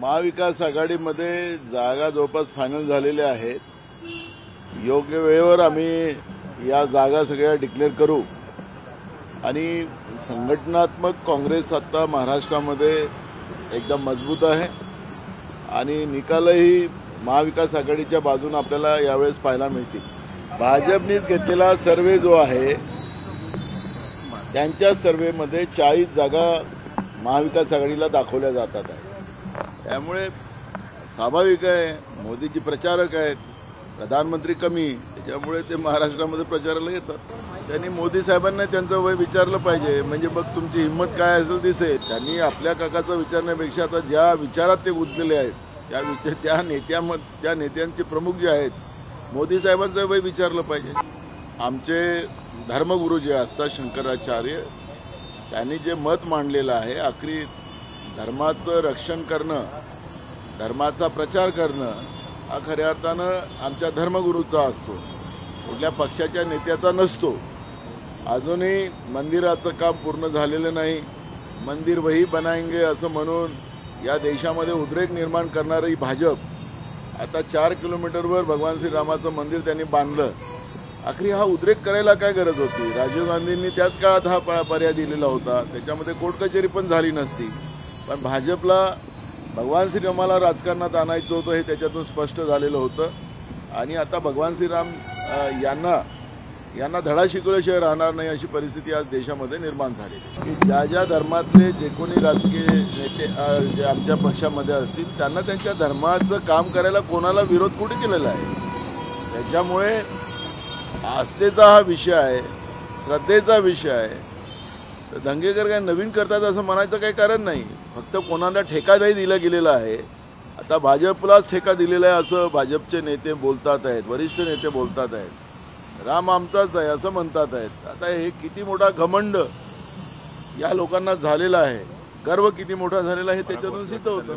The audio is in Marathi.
महाविकास आघाडीमध्ये जागा जवळपास फायनल झालेल्या आहेत. योग्य वेळेवर आम्ही या जागा सगळ्या डिक्लेअर करू आणि संघटनात्मक काँग्रेस आता महाराष्ट्रामध्ये एकदम मजबूत आहे आणि निकालही महाविकास आघाडीच्या बाजूने आपल्याला यावेळेस पाहायला मिळतील. भाजपनेच घेतलेला सर्वे जो आहे त्यांच्या सर्वेमध्ये 40 जागा महाविकास आघाडीला दाखवल्या जातात आहे. त्यामुळे स्वाभाविक आहे, मोदीजी प्रचारक आहेत, प्रधानमंत्री कमी, त्याच्यामुळे ते महाराष्ट्रामध्ये प्रचाराला येतात. त्यांनी मोदी साहेबांना त्यांचं वय विचारलं पाहिजे, म्हणजे बघ तुमची हिंमत काय असेल दिसेल. त्यांनी आपल्या काकाचं विचारण्यापेक्षा आता ज्या विचारात ते गुंतलेले आहेत त्या नेत्यांचे प्रमुख जे आहेत मोदी साहेबांचं वय विचारलं पाहिजे. आमचे धर्मगुरू जे असतात शंकराचार्य, त्यांनी जे मत मांडलेलं आहे, आखरी धर्माचं रक्षण करणं, धर्माचा प्रचार करणं हा खऱ्या अर्थानं आमच्या धर्मगुरूचा असतो, कुठल्या पक्षाच्या नेत्याचा नसतो. अजूनही मंदिराचं काम पूर्ण झालेलं नाही. मंदिर वही बनाएंगे असं म्हणून या देशामध्ये उद्रेक निर्माण करणारी भाजप आता 4 किलोमीटरवर भगवान श्रीरामाचं मंदिर त्यांनी बांधलं. आखरी हा उद्रेक करायला काय गरज होती? राजीव गांधींनी त्याच काळात हा पर्याय दिलेला होता, त्याच्यामध्ये कोर्ट कचेरी पण झाली नसती. पण भाजपला भगवान श्रीरामाला राजकारणात आणायचं होतं हे त्याच्यातून स्पष्ट झालेलं होतं आणि आता भगवान श्रीराम यांना धडा शिकवल्याशिवाय राहणार नाही अशी परिस्थिती आज देशामध्ये निर्माण झाली. की ज्या धर्मातले जे कोणी राजकीय नेते जे आमच्या पक्षामध्ये असतील त्यांना त्यांच्या धर्माचं काम करायला कोणाला विरोध कुठे केलेला आहे. त्याच्यामुळे आस्थेचा हा विषय आहे, श्रद्धेचा विषय आहे. तर दंगेकर काय नवीन करतात असं म्हणायचं काही कारण नाही. फक्त कोणाला ठेकाही दिला गेलेला आहे. आता भाजपलाच ठेका दिलेला आहे असं भाजपचे नेते बोलतात आहेत, वरिष्ठ नेते बोलतात आहेत. राम आमचाच आहे असं म्हणतात आहेत. आता हे किती मोठा घमंड या लोकांना झालेला आहे, गर्व किती मोठा झालेला आहे त्याच्यातून सिद्ध होतं.